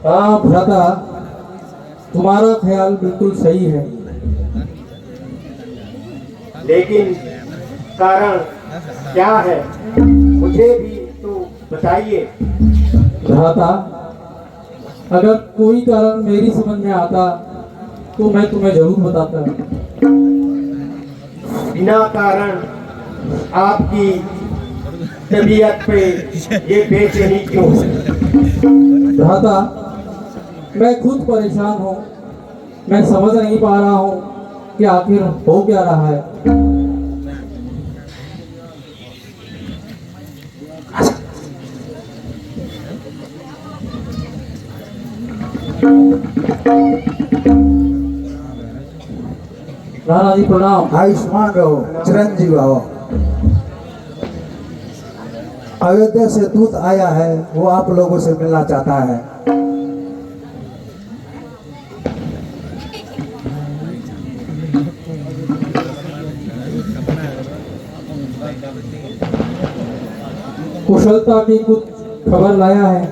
हाँ भ्राता, तुम्हारा ख्याल बिल्कुल सही है, लेकिन कारण क्या है, मुझे भी तो बताइए। भ्राता अगर कोई कारण मेरी समझ में आता तो मैं तुम्हें जरूर बताता। बिना कारण आपकी तबीयत पे ये बेचैनी क्यों? भ्राता मैं खुद परेशान हूँ, मैं समझ नहीं पा रहा हूँ कि आखिर हो क्या रहा है। नाना जी प्रणाम। आयुष्मान रहो, चिरंजीव रहो। अयोध्या से दूत आया है, वो आप लोगों से मिलना चाहता है। कुशलता की कुछ खबर लाया है।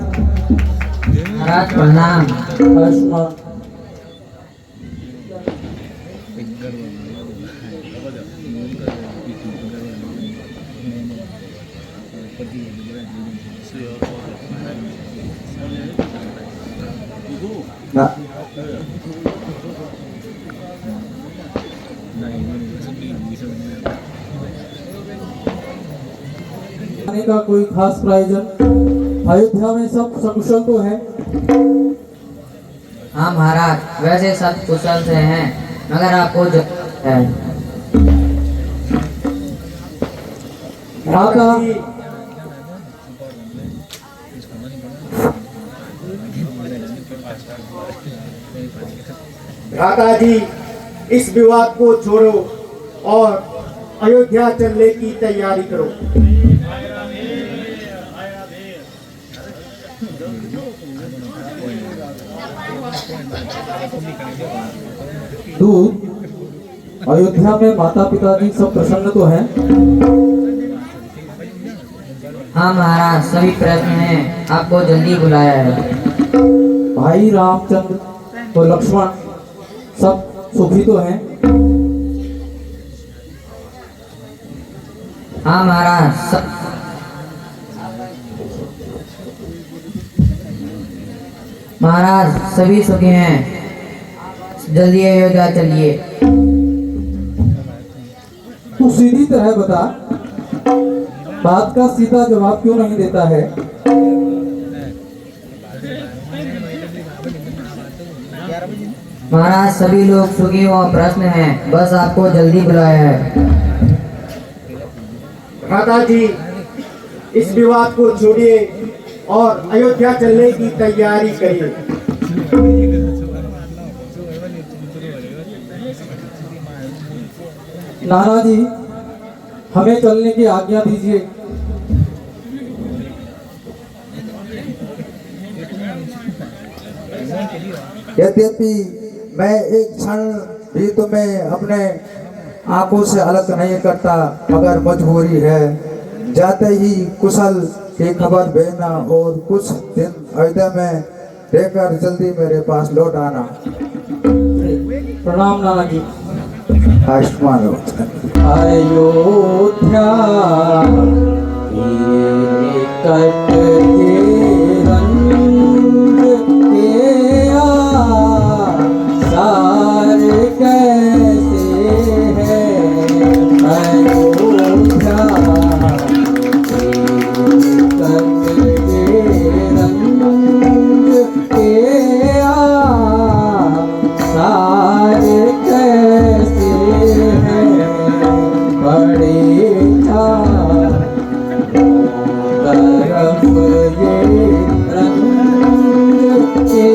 महाराज प्रणाम। आयुष्मान ना आने का कोई खास प्रयोजन? अयोध्या में सब सकुशल तो है? हाँ महाराज, वैसे सब कुशल से हैं, मगर आपको जो है भ्राता भ्राता जी, इस विवाद को छोड़ो और अयोध्या चलने की तैयारी करो। दूत, अयोध्या में माता पिताजी सब प्रसन्न तो हैं? हाँ महाराज, सभी प्रश्न हैं, आपको जल्दी बुलाया है। भाई रामचंद्र और लक्ष्मण सब सुखी तो हैं? हाँ महाराज, महाराज सभी सुखी हैं, जल्दी अयोध्या चलिए। तू सीधी तरह बता, बात का सीधा जवाब क्यों नहीं देता है? महाराज सभी लोग सुखी हो, प्रश्न है, बस आपको जल्दी बुलाया है। भ्राता जी, इस विवाद को छोड़िए और अयोध्या चलने की तैयारी करिए। नाना जी, हमें चलने की आज्ञा दीजिए। यद्यपि मैं एक क्षण भी तुम्हें अपने आंखों से अलग नहीं करता, मगर मजबूरी है। जाते ही कुशल की खबर भेजना और कुछ दिन अयोध्या में रहकर जल्दी मेरे पास लौट आना। प्रणाम नाना जी। आयुष्मान हो। अयोध्या ये कट के रंग के सार कैसे है। अयोध्या ये कट के रंग के सार कैसे है। बड़े तरफ ये रंग के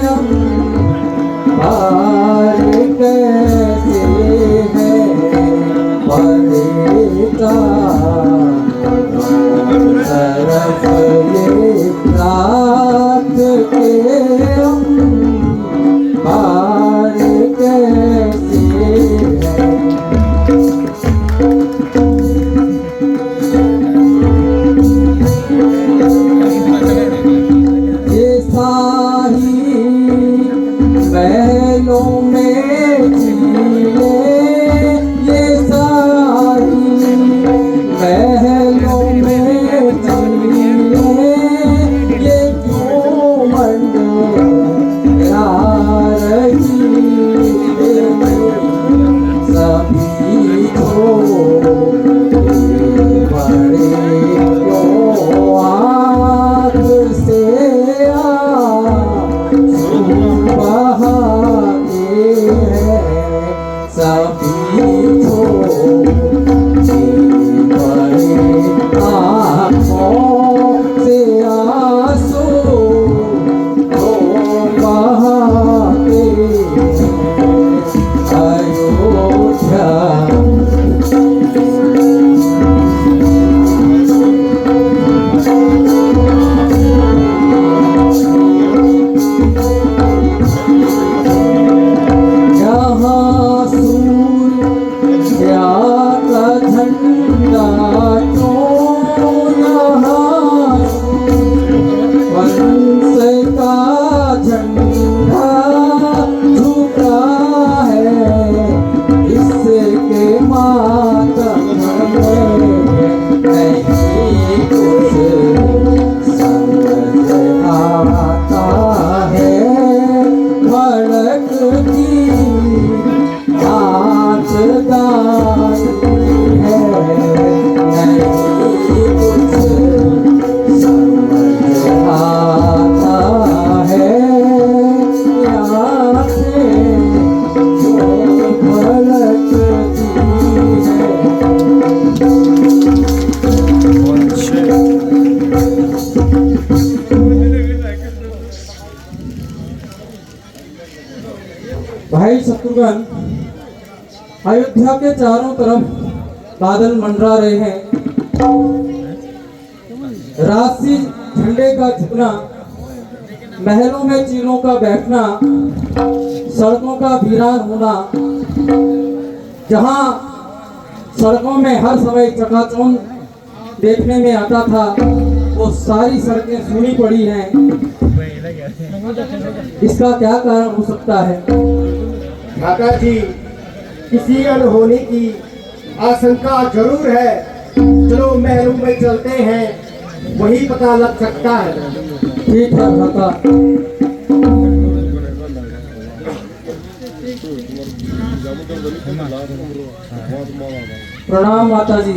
अंबार कैसे है। बड़े तरफ ये रात के अंबार कैसे है। भाई शत्रुघ्न, अयोध्या के चारों तरफ बादल मंडरा रहे हैं। राजसी झंडे का झुकना, महलों में चीलों का बैठना, सड़कों का वीरान होना, जहां सड़कों में हर समय चकाचौंध देखने में आता था, वो सारी सड़कें सूनी पड़ी हैं। इसका क्या कारण हो सकता है? भ्राता जी, किसी अनहोनी की आशंका जरूर है। चलो महलों में चलते हैं, वही पता लग सकता है। ठीक है भ्राता। प्रणाम माता जी।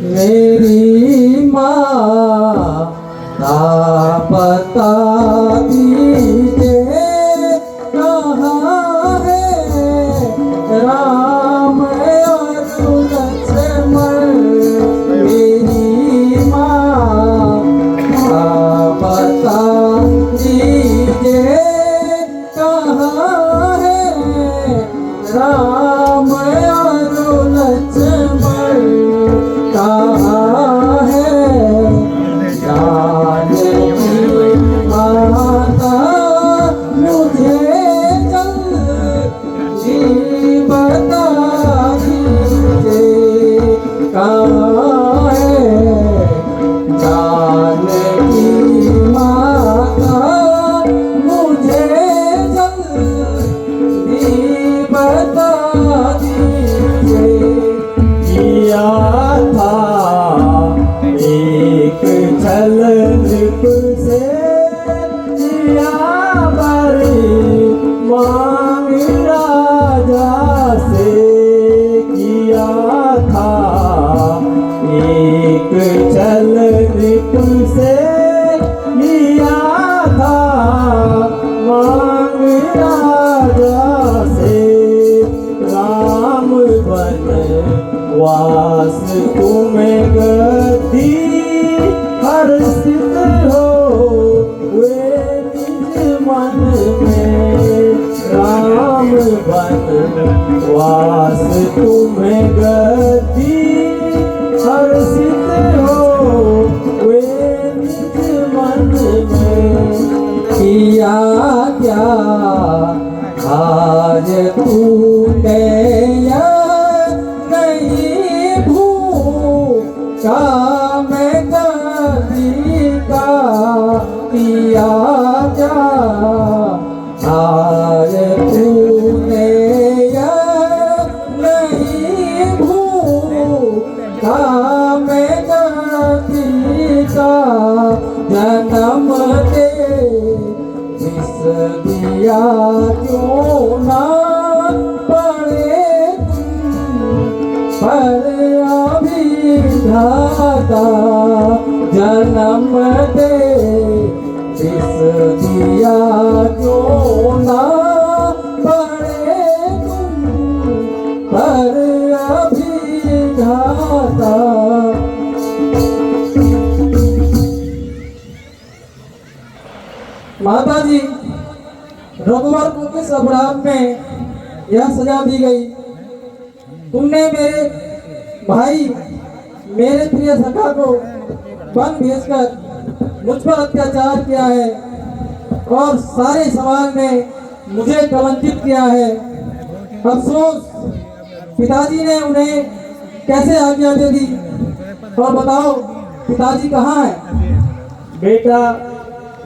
मेरी माँ पता दीजिए कहाँ है राम और लक्ष्मण। मेरी माँ पता दीजिए कहाँ है राम और लक्ष्मण। कहाँ है जानकी माता मुझे जल्दी बता दीजिए। कहाँ है जानकी माता मुझे जल्दी बता दीजिए। वास तुम्हें गति हर्षित हो वे निज मन में राम बन वास तुम्हें गति हर्षित हो वे निज मन में किया क्या आज तूने या नहीं भूखा मैं कभी का किया क्या आज तूने या नहीं भूखा मैं कभी का जन्म दे इस दिया क्यों ना पड़े पर अभिधाता जन्म दे इस दिया क्यों ना पड़े पर अभिधाता। माता जी रघुवर को किस अपराध में यह सजा दी गई? तुमने मेरे भाई मेरे प्रिय सखा को वन भेजकर मुझ पर अत्याचार किया है और सारे समाज ने मुझे कलंकित किया है। अफसोस पिताजी ने उन्हें कैसे आज्ञा दे दी और बताओ पिताजी कहाँ हैं? बेटा,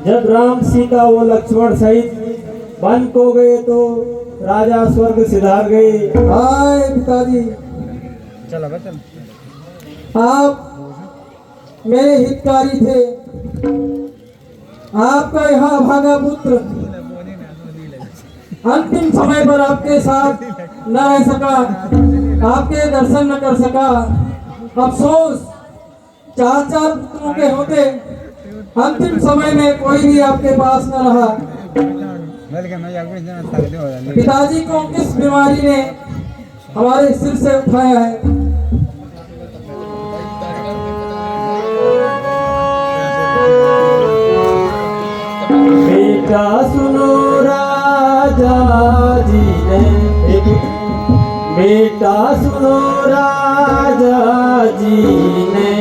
जब राम सीता व लक्ष्मण सहित वन को गए तो राजा स्वर्ग सिधार गए। हाय पिताजी, आप मेरे हितकारी थे। आपका यह भागा पुत्र अंतिम समय पर आपके साथ न रह सका, आपके दर्शन न कर सका। अफसोस, चार पुत्रों के होते अंतिम समय में कोई भी आपके पास न रहा। पिताजी को किस बीमारी ने हमारे सिर से उठाया है? बेटा सुनो राजा जी ने, बेटा सुनो राजा जी ने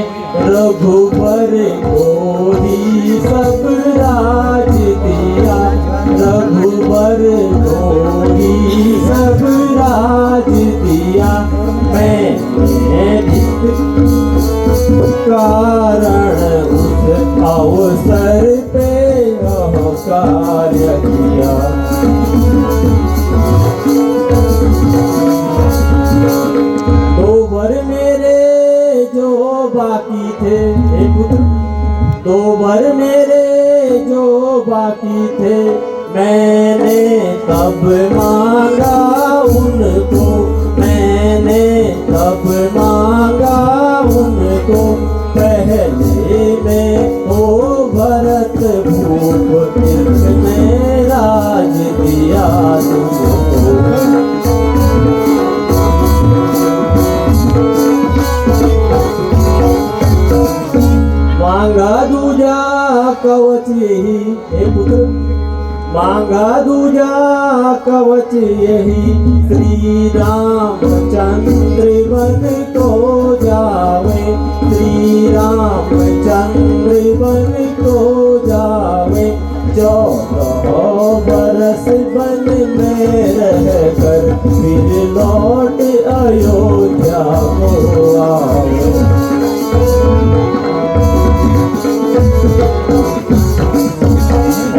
रघुबर को ही सब राज दिया, रघुबर को ही सब राज दिया। मैंने कारण उस अवसर पे कार्य किया। दो वर मेरे जो बाकी थे, दो वर मेरे जो बाकी थे, मैंने तब मांगा उनको, मैंने तब मांगा उनको। पहले में ओ भरत भूप तीर्थ में राज दिया तुमको। मांगा दूजा कवच यही, हे पुत्र, मांगा दूजा कवच यही, श्री रामचंद्र वन को जावे, श्री रामचंद्र वन को जावे। 14 बरस वन में रहकर फिर लौट अयोध्या को आवे।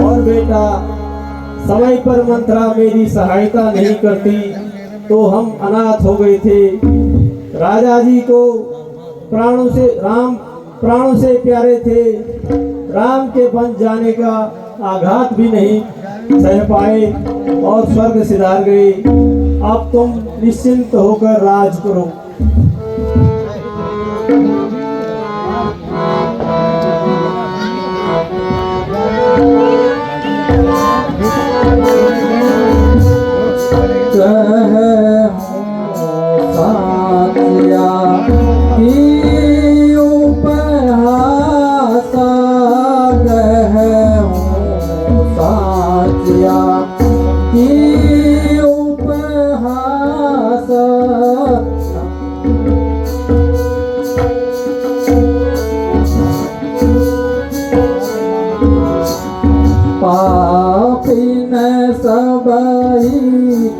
और बेटा, समय पर मंत्रा मेरी सहायता नहीं करती तो हम अनाथ हो गए थे। राजा जी को प्राणों से प्यारे थे। राम के बन जाने का आघात भी नहीं सह पाए और स्वर्ग सिधार गए। अब तुम निश्चिंत होकर राज करो। साथिया पापिन सबई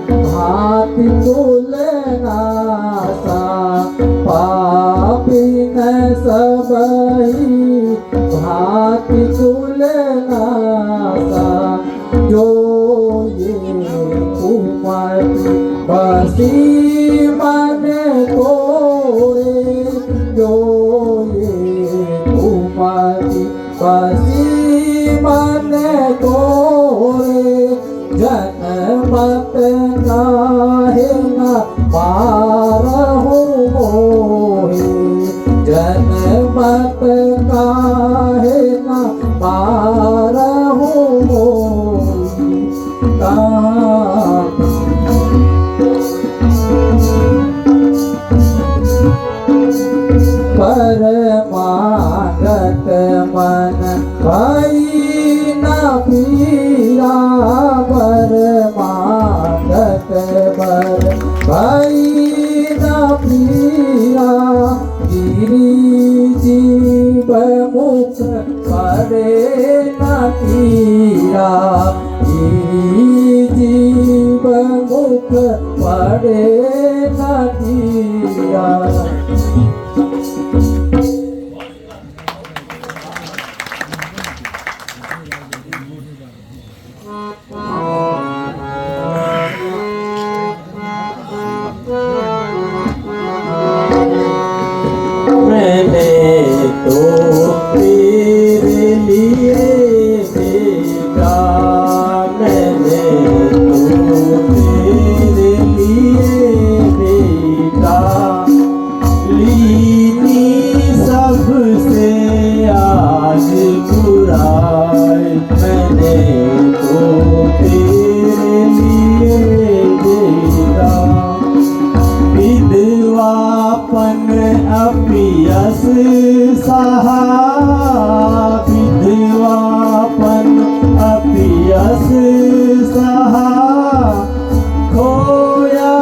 भांति कुलनासा, पापिन सबई भांति कुलनासा, जो ये कुमति बसी मन कोरे, जो ये कुमति बसी मन कोरे, जनमत काहे न मारहु मोहे, जनमत काहे न मारहु मोहे। परमागत मन भई न पीरा, परमागत मन भई न पीरा, गिरि जीव मुख पड़े न पीरा, गिरि जीव मुख पड़े न पीरा। मैंने तो तेरे लिए बेटा, मैंने तो तेरे लिए बेटा, लीनी सबसे आज बुराई, मैंने तो तेरे लिए बेटा, विधवापन अपियस सहा, विधवापन अपियस सहा, खोया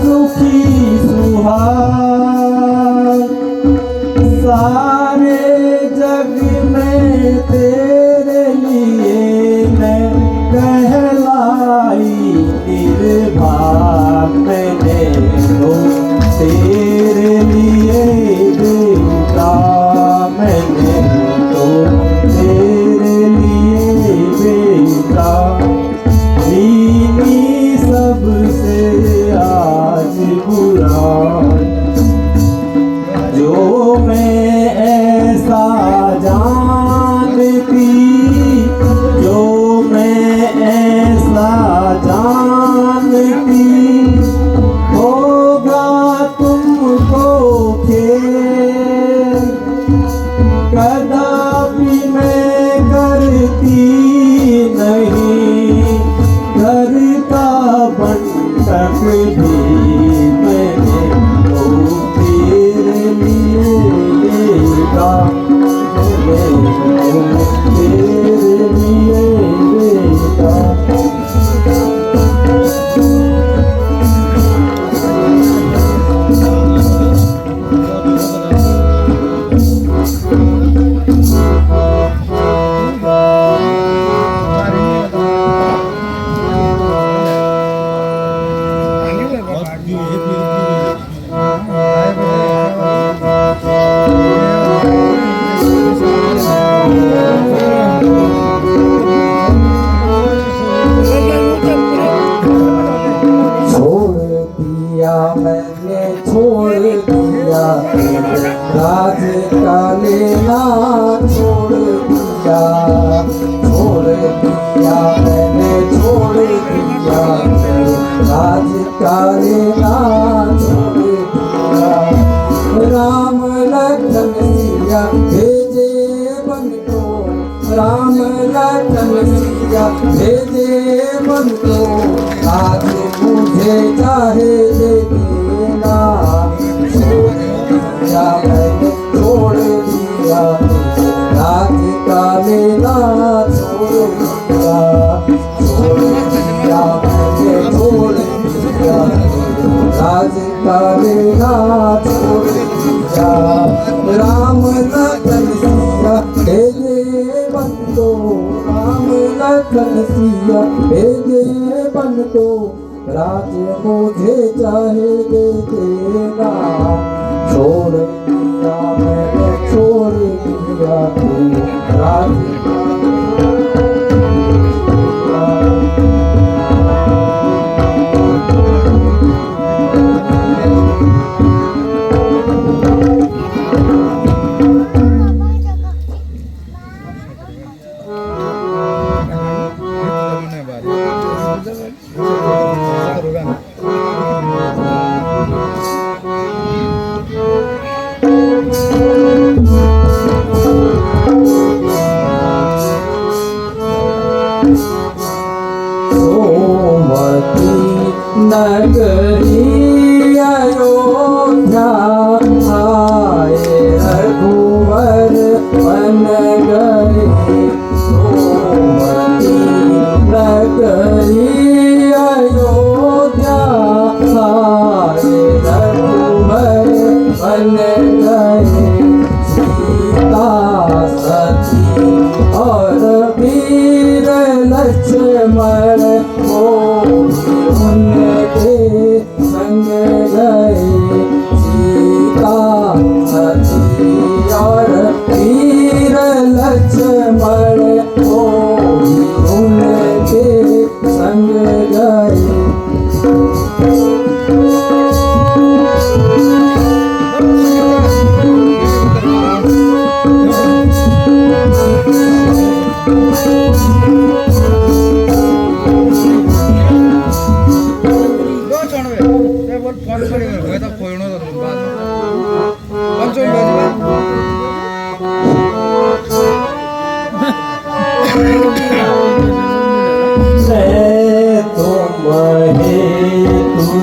सुखी सुहाग, सारे जग में तेरे लिए मैं कहलाई निर्भाग, मैंने तो तेरे लिए बेटा, मैंने तो तेरे लिए बेटा, लीनी सबसे आज बुरा, जो मैं ऐसा जानती, जो मैं ऐसा जानती, होगा तुमको खेल, कदापि मैं करती नहीं, घर का बंटक भी मैंने तो तेरे लिए बेटा, मैंने तो तेरे लिए बेटा। मैंने छोड़ दिया राज का लेना, छोड़ दिया, छोड़ दिया, मैंने छोड़ दिया राज का लेना, छोड़ दिया। राम लखन सिया भेजे बन को, राम लखन सिया भेजे बन को, आज मुझे चाहे दे देना, छोड़ दिया मैंने छोड़ दिया राज का लेना, छोड़ दिया। ना छोड़ दिया राम लखन सिया भेजे बंदो राम लखन सिया भेजे बंदो राज मुझे चाहे दे देना छोड़ दिया मैंने छोड़ दिया तू राज सोमवती नगरी अयोध्या आए रघुवर बन गए सोमवती नगरी अयोध्या आए रघुवर बन गए सीता सती और वीर लक्ष्मण वो उनके संग गए सीता सती और वीर लक्ष्मण वो उनके संग गए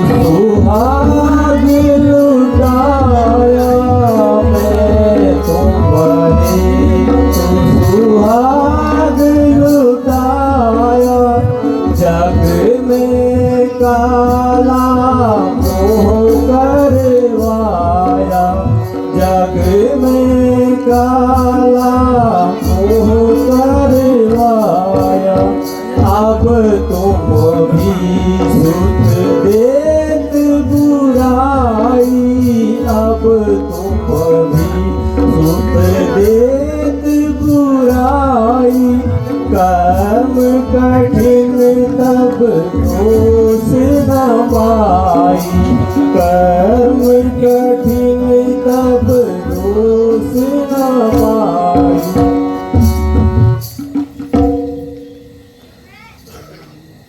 सुहाग लुटाया मैं तुम्हें सुहाग लुटाया जग में काला मोह करवाया जग में काला मोह करवाया अब तुम भी सुध देत बुराई अब तुम भी सुध देत बुराई कर्म कठिन तब दोष न पाई कर्म कठिन तब दोष न पाई।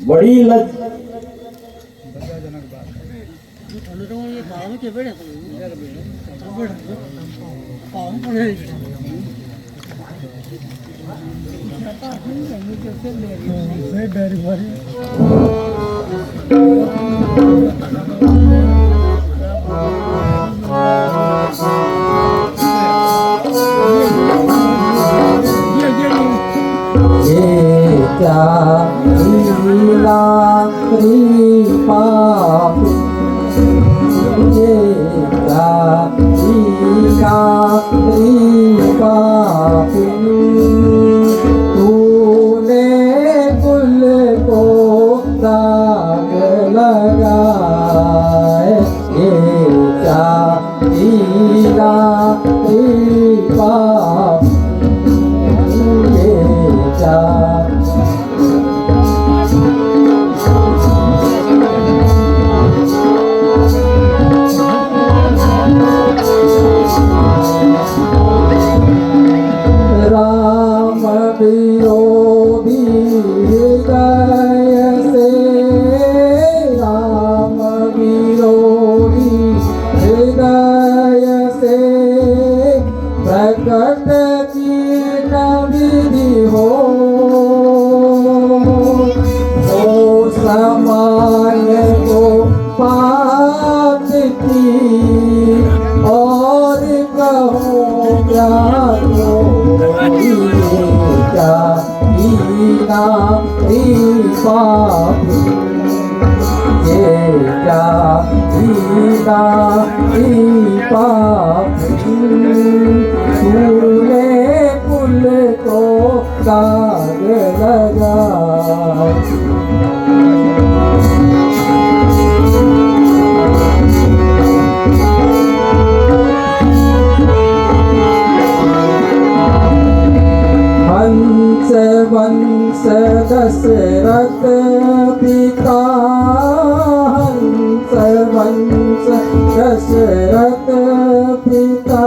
बड़ी लज क्या लीला पाप ये क्या लीला पाप तूने कुल को दाग लगाए ये क्या लीला पाप ये क्या राम विरोधी हृदय से राम विरोधी हृदय से प्रकट की न विधि हो पाप फूले फूल को दाग लगा। हंस वंश दशरथ पिता, हंस वंश दशरथ पिता,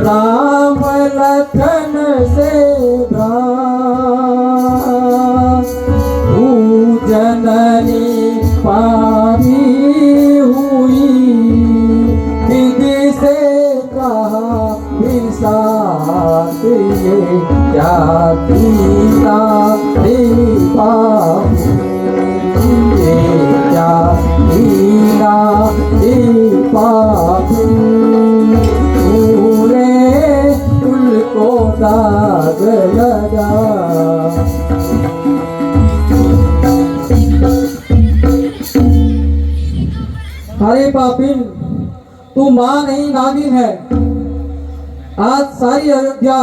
राम लखन से तू जननी पारी हुई, विधि से कहा विसात ये क्या कीना रे बाबू, ये क्या कीना रे बाबू, पूरे कुल को दाग लगा। अरे पापिन, तू माँ नहीं नागिन है। आज सारी अयोध्या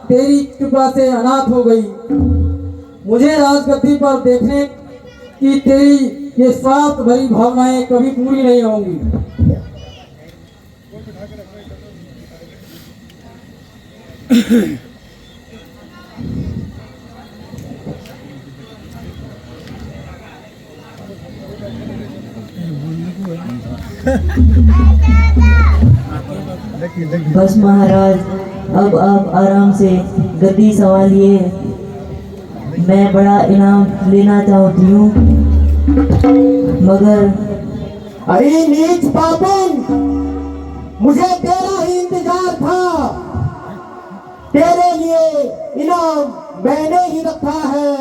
तेरी कृपा से अनाथ हो गई। मुझे राजगद्दी पर देखने की तेरी ये स्वार्थ भरी भावनाएं कभी पूरी नहीं होंगी। बस महाराज, अब आप आराम से गद्दी संभालिए। मैं बड़ा इनाम लेना चाहती हूँ, मगर अरे नीच पापिन, मुझे तेरा ही इंतजार था। तेरे लिए इनाम मैंने ही रखा है।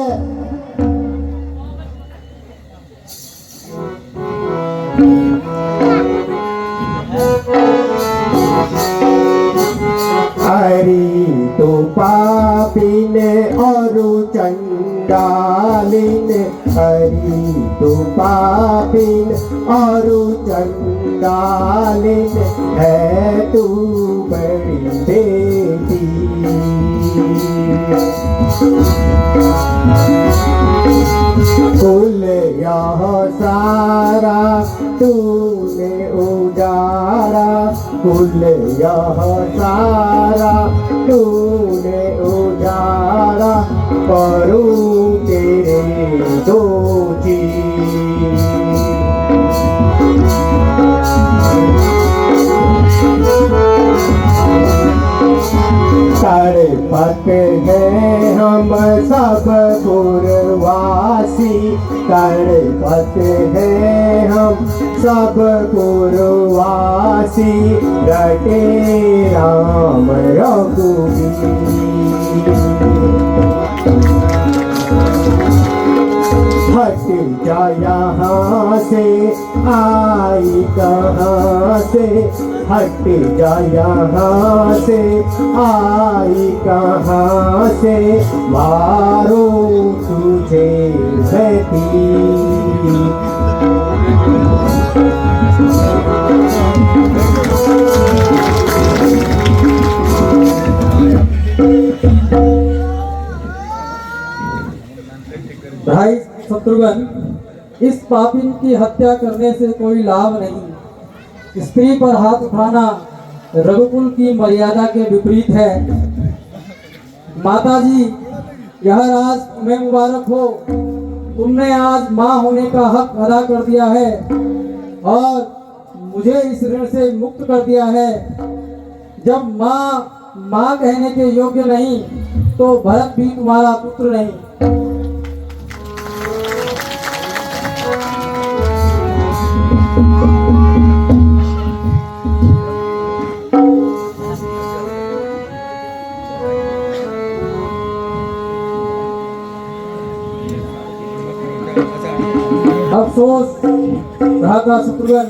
हरी तो पापिन और चंडालिन, हरी तो पापिन और चंडालिन, है तू बड़ी बेटी। कुल यह सारा तूने उजारा, कुल यह सारा तूने उजारा, करूं तेरे दो चीज। तड़पत हैं हम सब पुरवासी, तड़पत हैं हम सब पुरवासी, रटे राम रघुवीर। हट जा यहाँ से, आई कहाँ से, हट जा यहाँ से, आई कहाँ से, मारो तुझे बेटी। भाई शत्रुघ्न, इस पापिन की हत्या करने से कोई लाभ नहीं। स्त्री पर हाथ उठाना रघुकुल की मर्यादा के विपरीत है। माताजी, यह राज तुम्हें मुबारक हो। तुमने आज माँ होने का हक अदा कर दिया है और मुझे इस ऋण से मुक्त कर दिया है। जब माँ कहने के योग्य नहीं, तो भरत भी तुम्हारा पुत्र नहीं। अफसोस रहा था शत्रुघ्न,